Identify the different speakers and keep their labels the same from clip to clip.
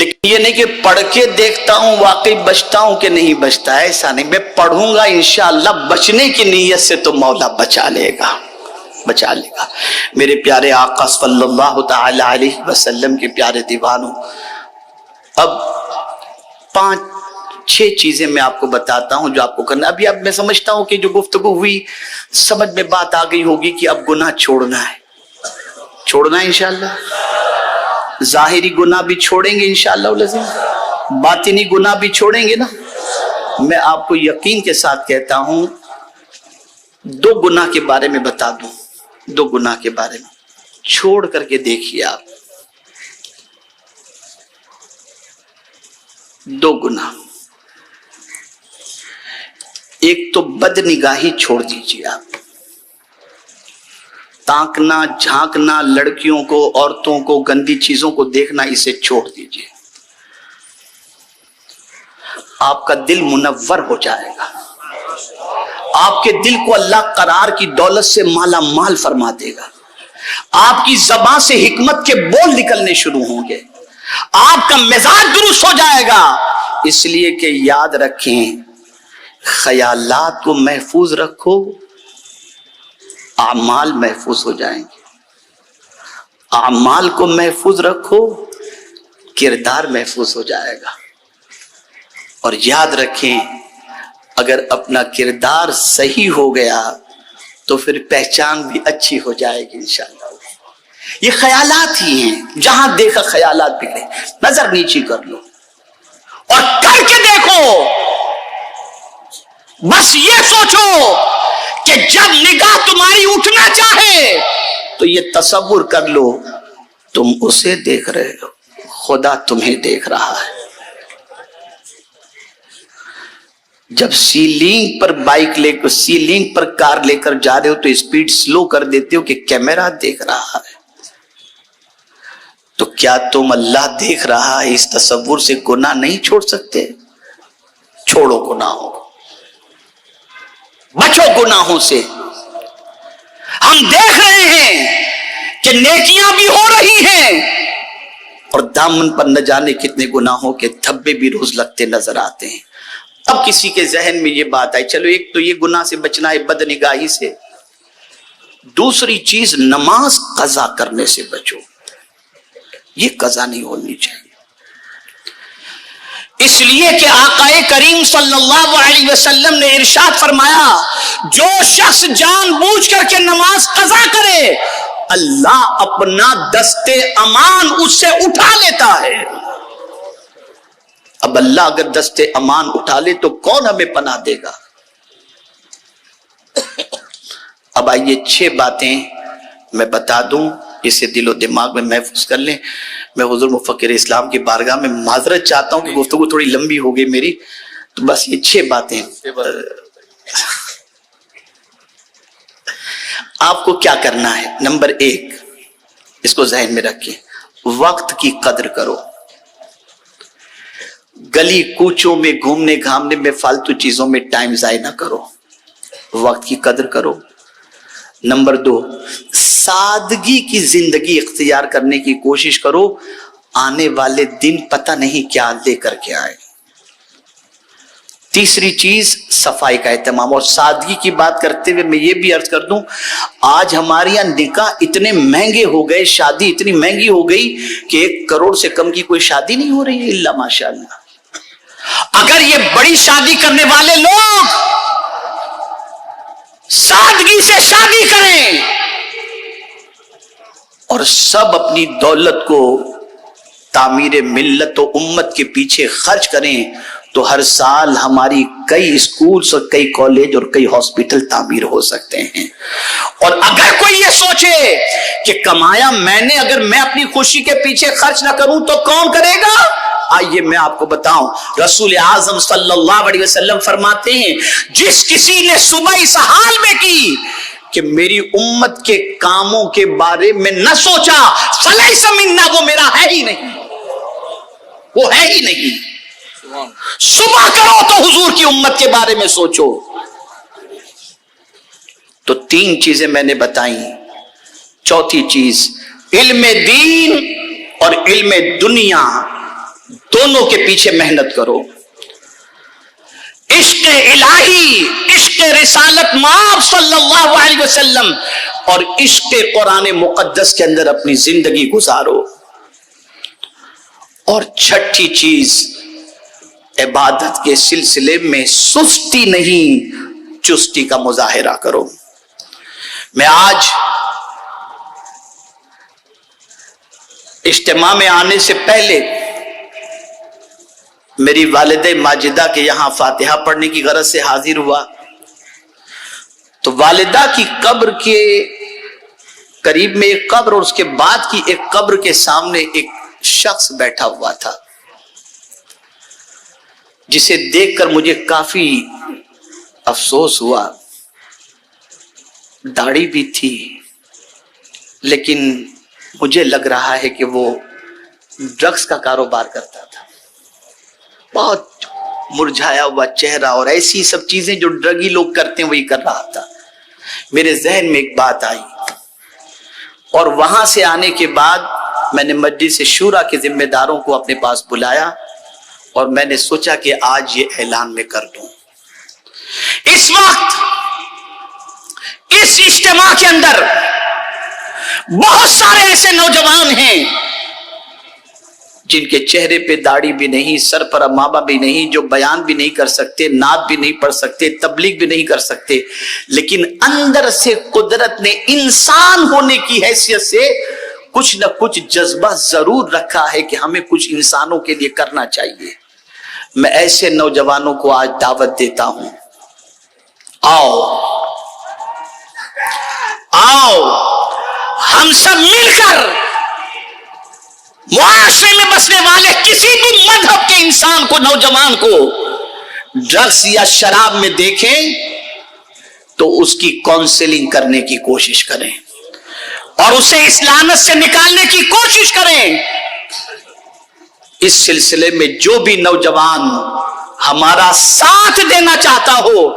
Speaker 1: لیکن یہ نہیں کہ پڑھ کے دیکھتا ہوں واقعی بچتا ہوں کہ نہیں بچتا، ایسا نہیں، میں پڑھوں گا انشاءاللہ بچنے کی نیت سے تو مولا بچا لے گا، بچا لے گا۔ میرے پیارے آقا صلی اللہ تعالی علیہ وسلم کے پیارے دیوانوں، اب 5-6 چیزیں میں آپ کو بتاتا ہوں جو آپ کو کرنا۔ ابھی اب میں سمجھتا ہوں کہ جو گفتگو ہوئی سمجھ میں بات آ گئی ہوگی کہ اب گناہ چھوڑنا ہے، چھوڑنا ہے انشاءاللہ، ظاہری گناہ بھی چھوڑیں گے انشاءاللہ العزیز، باطنی گناہ بھی چھوڑیں گے نا۔ میں آپ کو یقین کے ساتھ کہتا ہوں 2 گناہ کے بارے میں بتا دوں، 2 گناہ کے بارے میں چھوڑ کر کے دیکھیے آپ، 2 گناہ۔ ایک تو بد نگاہی چھوڑ دیجیے آپ، تاکنا جھانکنا، لڑکیوں کو، عورتوں کو، گندی چیزوں کو دیکھنا، اسے چھوڑ دیجیے، آپ کا دل منور ہو جائے گا، آپ کے دل کو اللہ قرار کی دولت سے مالا مال فرما دے گا، آپ کی زبان سے حکمت کے بول نکلنے شروع ہوں گے، آپ کا مزاج درست ہو جائے گا۔ اس لیے کہ یاد رکھیں، خیالات کو محفوظ رکھو، اعمال محفوظ ہو جائیں گے، اعمال کو محفوظ رکھو، کردار محفوظ ہو جائے گا۔ اور یاد رکھیں، اگر اپنا کردار صحیح ہو گیا تو پھر پہچان بھی اچھی ہو جائے گی انشاءاللہ۔ یہ خیالات ہی ہیں، جہاں دیکھا خیالات بگڑے، نظر نیچی کر لو اور کر کے دیکھو، بس یہ سوچو کہ جب نگاہ تمہاری اٹھنا چاہے تو یہ تصور کر لو تم اسے دیکھ رہے ہو، خدا تمہیں دیکھ رہا ہے۔ جب سیلنگ پر بائک لے کر، سیلنگ پر کار لے کر جا رہے ہو تو اسپیڈ سلو کر دیتے ہو کہ کیمرہ دیکھ رہا ہے، تو کیا تم اللہ دیکھ رہا ہے اس تصور سے گناہ نہیں چھوڑ سکتے؟ چھوڑو گناہوں کو، بچو گناہوں سے۔ ہم دیکھ رہے ہیں کہ نیکیاں بھی ہو رہی ہیں اور دامن پر نہ جانے کتنے گناہوں کے دھبے بھی روز لگتے نظر آتے ہیں۔ اب کسی کے ذہن میں یہ بات آئی، چلو ایک تو یہ گناہ سے بچنا ہے، بد نگاہی سے، دوسری چیز نماز قضا کرنے سے بچو، یہ قضا نہیں ہونی چاہیے، اس لیے کہ آقا کریم صلی اللہ علیہ وسلم نے ارشاد فرمایا، جو شخص جان بوجھ کر کے نماز قضا کرے، اللہ اپنا دستے امان اس سے اٹھا لیتا ہے۔ اب اللہ اگر دستے امان اٹھا لے تو کون ہمیں پناہ دے گا؟ اب آئیے 6 باتیں میں بتا دوں، اسے دل و دماغ میں محفوظ کر لیں۔ میں حضور مفکر اسلام کی بارگاہ میں معذرت چاہتا ہوں کہ گفتگو تھوڑی لمبی ہو گئی میری، تو بس یہ 6 باتیں آپ کو کیا کرنا ہے۔ نمبر 1، اس کو ذہن میں رکھیں، وقت کی قدر کرو، گلی کوچوں میں گھومنے گھامنے میں فالتو چیزوں میں ٹائم ضائع نہ کرو، وقت کی قدر کرو۔ نمبر 2، سادگی کی زندگی اختیار کرنے کی کوشش کرو، آنے والے دن پتہ نہیں کیا لے کر کے آئے۔ تیسری چیز، صفائی کا اہتمام۔ اور سادگی کی بات کرتے ہوئے میں یہ بھی عرض کر دوں، آج ہمارے یہاں نکاح اتنے مہنگے ہو گئے، شادی اتنی مہنگی ہو گئی کہ 1 کروڑ سے کم کی کوئی شادی نہیں ہو رہی ہے الا ماشاءاللہ۔ اگر یہ بڑی شادی کرنے والے لوگ سادگی سے شادی کریں اور سب اپنی دولت کو تعمیر ملت و امت کے پیچھے خرچ کریں تو ہر سال ہماری کئی اسکولز اور کئی کالج اور کئی ہاسپٹل تعمیر ہو سکتے ہیں۔ اور اگر کوئی یہ سوچے کہ کمایا میں نے، اگر میں اپنی خوشی کے پیچھے خرچ نہ کروں تو کون کرے گا؟ آئیے میں آپ کو بتاؤں، رسول اعظم صلی اللہ علیہ وسلم فرماتے ہیں، جس کسی نے صبح اس حال میں کی کہ میری امت کے کاموں کے بارے میں نہ سوچا، فلیس منا، وہ میرا ہے ہی نہیں، وہ ہے ہی نہیں۔ صبح کرو تو حضور کی امت کے بارے میں سوچو۔ تو 3 چیزیں میں نے بتائیں، چوتھی چیز، علم دین اور علم دنیا دونوں کے پیچھے محنت کرو. عشق الہی، عشق رسالت مآب صلی اللہ علیہ وسلم اور عشق قرآن مقدس کے اندر اپنی زندگی گزارو. اور چھٹی چیز، عبادت کے سلسلے میں سستی نہیں، چستی کا مظاہرہ کرو. میں آج اجتماع میں آنے سے پہلے میری والدہ ماجدہ کے یہاں فاتحہ پڑھنے کی غرض سے حاضر ہوا تو والدہ کی قبر کے قریب میں ایک قبر اور اس کے بعد کی ایک قبر کے سامنے ایک شخص بیٹھا ہوا تھا، جسے دیکھ کر مجھے کافی افسوس ہوا. داڑھی بھی تھی لیکن مجھے لگ رہا ہے کہ وہ ڈرگس کا کاروبار کرتا تھا. بہت مرجھایا ہوا چہرہ اور ایسی سب چیزیں جو ڈرگی لوگ کرتے ہیں وہی کر رہا تھا. میرے ذہن میں ایک بات آئی اور وہاں سے آنے کے بعد میں نے مجلس شورا کے ذمہ داروں کو اپنے پاس بلایا اور میں نے سوچا کہ آج یہ اعلان میں کر دوں. اس وقت اس اجتماع کے اندر بہت سارے ایسے نوجوان ہیں جن کے چہرے پہ داڑھی بھی نہیں، سر پر امامہ بھی نہیں، جو بیان بھی نہیں کر سکتے، نعت بھی نہیں پڑھ سکتے، تبلیغ بھی نہیں کر سکتے، لیکن اندر سے قدرت نے انسان ہونے کی حیثیت سے کچھ نہ کچھ جذبہ ضرور رکھا ہے کہ ہمیں کچھ انسانوں کے لیے کرنا چاہیے. میں ایسے نوجوانوں کو آج دعوت دیتا ہوں، آؤ ہم سب مل کر معاشرے میں بسنے والے کسی بھی مذہب کے انسان کو، نوجوان کو ڈرگس یا شراب میں دیکھیں تو اس کی کاؤنسلنگ کرنے کی کوشش کریں اور اسے اس لعنت سے نکالنے کی کوشش کریں. اس سلسلے میں جو بھی نوجوان ہمارا ساتھ دینا چاہتا ہو،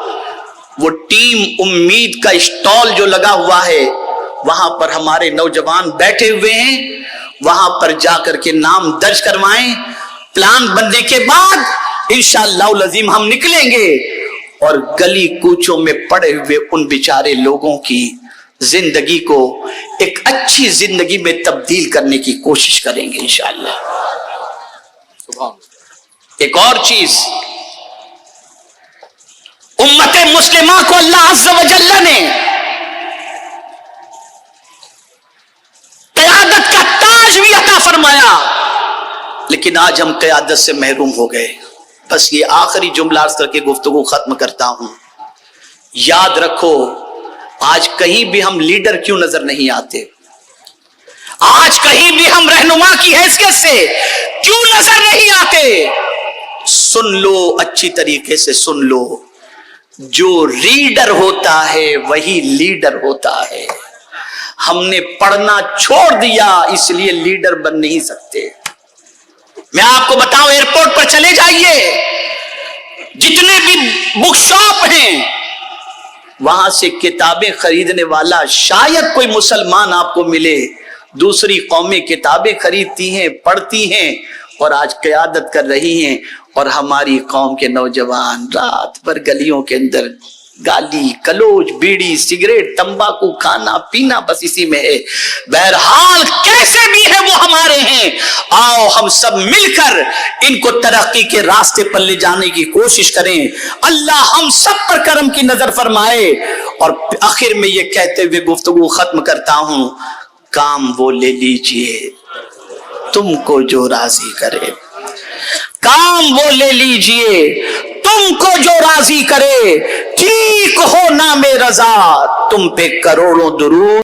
Speaker 1: وہ ٹیم امید کا اسٹال جو لگا ہوا ہے وہاں پر ہمارے نوجوان بیٹھے ہوئے ہیں، وہاں پر جا کر کے نام درج کروائیں. پلان بننے کے بعد انشاءاللہ العظیم ہم نکلیں گے اور گلی کوچوں میں پڑے ہوئے ان بیچارے لوگوں کی زندگی کو ایک اچھی زندگی میں تبدیل کرنے کی کوشش کریں گے انشاءاللہ. ایک اور چیز، امت مسلمہ کو اللہ عز و جل نے قیادت کا تاج بھی عطا فرمایا، لیکن آج ہم قیادت سے محروم ہو گئے. بس یہ آخری جملہ عرض کر کے گفتگو ختم کرتا ہوں. یاد رکھو، آج کہیں بھی ہم لیڈر کیوں نظر نہیں آتے؟ آج کہیں بھی ہم رہنما کی حیثیت سے کیوں نظر نہیں آتے؟ سن لو، اچھی طریقے سے سن لو، جو ریڈر ہوتا ہے وہی لیڈر ہوتا ہے. ہم نے پڑھنا چھوڑ دیا اس لیے لیڈر بن نہیں سکتے. میں آپ کو بتاؤں، ایئرپورٹ پر چلے جائیے، جتنے بھی بک شاپ ہیں وہاں سے کتابیں خریدنے والا شاید کوئی مسلمان آپ کو ملے. دوسری قومیں کتابیں خریدتی ہیں، پڑھتی ہیں اور آج قیادت کر رہی ہیں، اور ہماری قوم کے نوجوان رات بھر گلیوں کے اندر گالی کلوچ، بیڑی، سگریٹ، تمباکو کھانا پینا بس اسی میں ہے. بہرحال کیسے بھی ہے وہ ہمارے ہیں. آؤ ہم سب مل کر ان کو ترقی کے راستے پر لے جانے کی کوشش کریں. اللہ ہم سب پر کرم کی نظر فرمائے. اور آخر میں یہ کہتے ہوئے گفتگو ختم کرتا ہوں، کام وہ لے لیجئے تم کو جو راضی کرے. کام وہ لے لیجئے تم کو جو راضی کرے. ٹھیک ہو نام رضا، تم پہ کروڑوں درود.